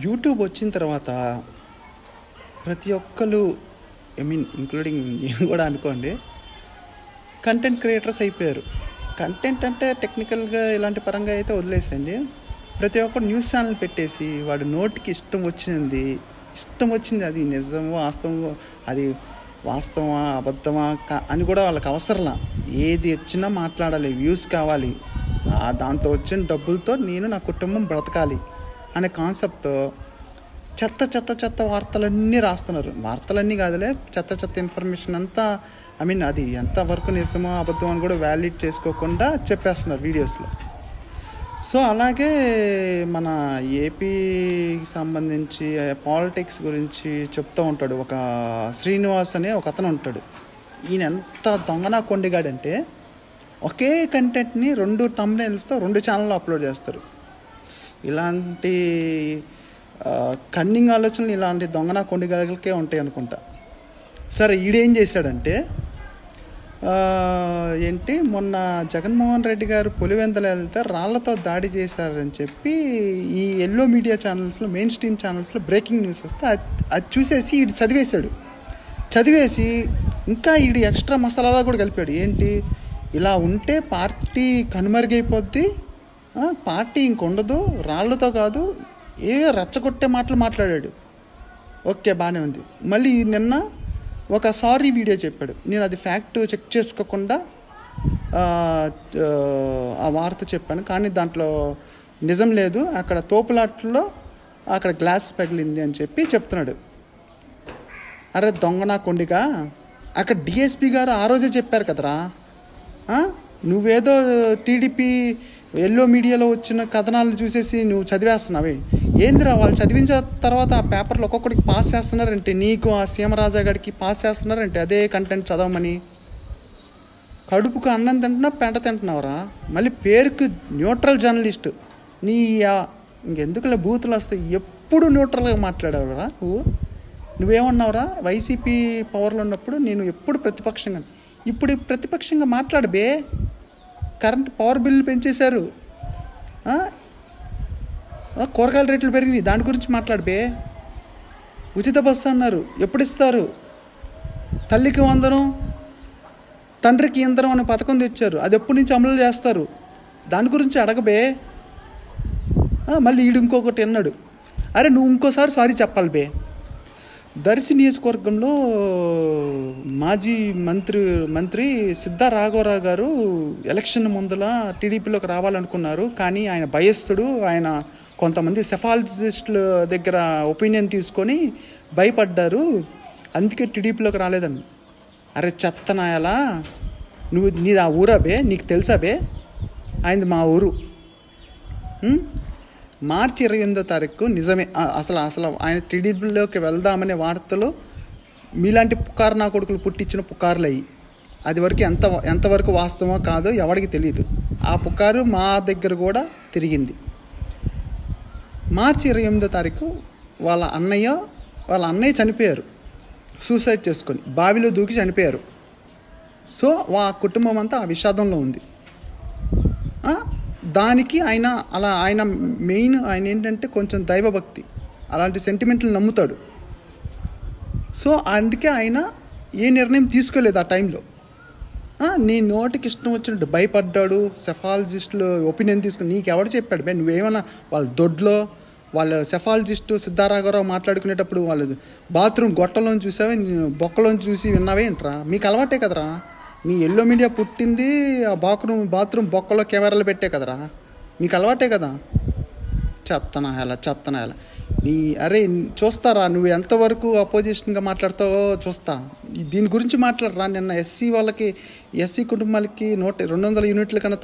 YouTube వచ్చిన తర్వాత ప్రతి ఒక్కరు, ఐ మీన్ ఇంక్లూడింగ్ నేను కూడా అనుకోండి, కంటెంట్ క్రియేటర్స్ అయిపోయారు. కంటెంట్ అంటే టెక్నికల్గా ఇలాంటి పరంగా అయితే వదిలేసండి. ప్రతి ఒక్కరు న్యూస్ ఛానల్ పెట్టేసి వాడు నోటికి ఇష్టం వచ్చింది అది నిజమో వాస్తవమో, అది వాస్తవమా అబద్ధమా అని కూడా వాళ్ళకి అవసరంలా. ఏది వచ్చినా మాట్లాడాలి, వ్యూస్ కావాలి, దాంతో వచ్చిన డబ్బులతో నేను నా కుటుంబం బ్రతకాలి అనే కాన్సెప్ట్తో చెత్త వార్తలన్నీ రాస్తున్నారు. వార్తలన్నీ కాదులే, చెత్త ఇన్ఫర్మేషన్ అంతా, ఐ మీన్ అది ఎంతవరకు నిజమో అబద్ధం అని కూడా వ్యాలిడ్ చేసుకోకుండా చెప్పేస్తున్నారు వీడియోస్లో. సో అలాగే మన ఏపీకి సంబంధించి పాలిటిక్స్ గురించి చెప్తూ ఉంటాడు ఒక శ్రీనివాస్ అనే ఒక అతను ఉంటాడు. ఈయన ఎంత దొంగనా కొండిగాడంటే ఒకే కంటెంట్ని 2 థంబ్నెయిల్స్తో 2 ఛానల్లో అప్లోడ్ చేస్తారు. ఇలాంటి కన్నింగ్ ఆలోచనలు ఇలాంటి దొంగనా కొండిగాడికే ఉంటాయి అనుకుంటా. సరే, ఈడేం చేశాడంటే మొన్న జగన్మోహన్ రెడ్డి గారు పులివెందులు వెళ్తే రాళ్లతో దాడి చేశారని చెప్పి ఈ ఎల్లో మీడియా ఛానల్స్లో, మెయిన్ స్ట్రీమ్ ఛానల్స్లో బ్రేకింగ్ న్యూస్ వస్తే అది చూసేసి ఈడు చదివేసి ఇంకా ఈడు ఎక్స్ట్రా మసాలాగా కూడా కలిపాడు. ఇలా ఉంటే పార్టీ కనుమరుగైపోద్ది, పార్టీ ఇంకొండదు, రాళ్లతో కాదు, రెచ్చగొట్టే మాటలు మాట్లాడాడు. ఓకే, బాగానే ఉంది. మళ్ళీ నిన్న ఒక సారీ వీడియో చెప్పాడు. నేను అది ఫ్యాక్ట్ చెక్ చేసుకోకుండా ఆ వార్త చెప్పాను, కానీ దాంట్లో నిజం లేదు, అక్కడ తోపులాట్లో అక్కడ గ్లాస్ పగిలింది అని చెప్పి చెప్తున్నాడు. అరే దొంగనా కొండిగా, అక్కడ డిఎస్పీ గారు ఆ రోజే చెప్పారు కదరా, నువ్వేదో టీడీపీ ఎల్లో మీడియాలో వచ్చిన కథనాలను చూసేసి నువ్వు చదివేస్తున్నావే. ఏందిరా, వాళ్ళు చదివించిన తర్వాత ఆ పేపర్లు ఒక్కొక్కడికి పాస్ చేస్తున్నారంటే, నీకు ఆ సీమరాజా గారికి పాస్ చేస్తున్నారంటే అదే కంటెంట్ చదవమని. కడుపుకు అన్నం తింటున్నా, పెంట తింటున్నావురా. మళ్ళీ పేరుకు న్యూట్రల్ జర్నలిస్టు. ఇంకెందుకులే బూతులు వస్తాయి. ఎప్పుడు న్యూట్రల్గా మాట్లాడావురా నువ్వేమన్నావురా? వైసీపీ పవర్లో ఉన్నప్పుడు నేను ఎప్పుడు ప్రతిపక్షంగా, ఇప్పుడు ప్రతిపక్షంగా మాట్లాడబే. కరెంట్ పవర్ బిల్లు పెంచేశారు, కూరగాయల రేట్లు పెరిగినాయి, దాని గురించి మాట్లాడబే. ఉచిత బస్సు అన్నారు, ఎప్పుడు ఇస్తారు? తల్లికి వందనం, తండ్రికి ఇంధనం అనే పథకం తెచ్చారు, అది ఎప్పటి నుంచి అమలు చేస్తారు? దాని గురించి అడగబే. మళ్ళీ ఈడు ఇంకొకటి అన్నాడు, అరే నువ్వు ఇంకోసారి సారీ చెప్పాలి బే. దర్శి నియోజకవర్గంలో మాజీ మంత్రి సిద్ధా రాఘవరావు గారు ఎలక్షన్ ముందల టీడీపీలోకి రావాలనుకున్నారు, కానీ ఆయన భయస్థుడు, ఆయన కొంతమంది సెఫాలజిస్టుల దగ్గర ఒపీనియన్ తీసుకొని భయపడ్డారు, అందుకే టీడీపీలోకి రాలేదని. అరే చెత్తనాయాలా, నీది ఆ ఊరా బే? నీకు తెలుసా బే? ఆయనది మా ఊరు. మార్చి 28వ తారీఖు నిజమే, అసలు ఆయన టీడీపీలోకి వెళ్దామనే వార్తలు మీలాంటి పుకారు నా కొడుకులు పుట్టించిన పుకార్లు అయ్యి, అది వరకు ఎంతవరకు వాస్తవమో కాదో ఎవరికి తెలియదు. ఆ పుకారు మా దగ్గర కూడా తిరిగింది. మార్చి 28వ తారీఖు వాళ్ళ అన్నయ్య చనిపోయారు, సూసైడ్ చేసుకొని బావిలో దూకి చనిపోయారు. సో ఆ కుటుంబం అంతా ఆ విషాదంలో ఉంది. దానికి ఆయన మెయిన్ ఏంటంటే కొంచెం దైవభక్తి, అలాంటి సెంటిమెంట్లు నమ్ముతాడు. సో అందుకే ఆయన ఏ నిర్ణయం తీసుకోలేదు ఆ టైంలో. నీ నోటికి ఇష్టం వచ్చినట్టు భయపడ్డాడు, సెఫాలజిస్టులు ఒపీనియన్ తీసుకుని. నీకెవడు చెప్పాడు బే? నువ్వేమన్నా వాళ్ళ దొడ్లో వాళ్ళ సెఫాలజిస్టు సిద్ధారాఘవరావు మాట్లాడుకునేటప్పుడు వాళ్ళు బాత్రూమ్ గొట్టలోని చూసావే, బొక్కలోని చూసి విన్నావే ఏంట్రా? మీకు అలవాటే కదరా. మీ ఎల్లో మీడియా పుట్టింది ఆ బాత్రూమ్ బొక్కలో కెమెరాలు పెట్టే కదరా, మీకు అలవాటే కదా. చెత్తనాయాల అరే చూస్తారా నువ్వు ఎంతవరకు అపోజిషన్గా మాట్లాడతావో చూస్తా. దీని గురించి మాట్లాడరా. నిన్న ఎస్సీ కుటుంబాలకి 200 యూనిట్ల కన్నా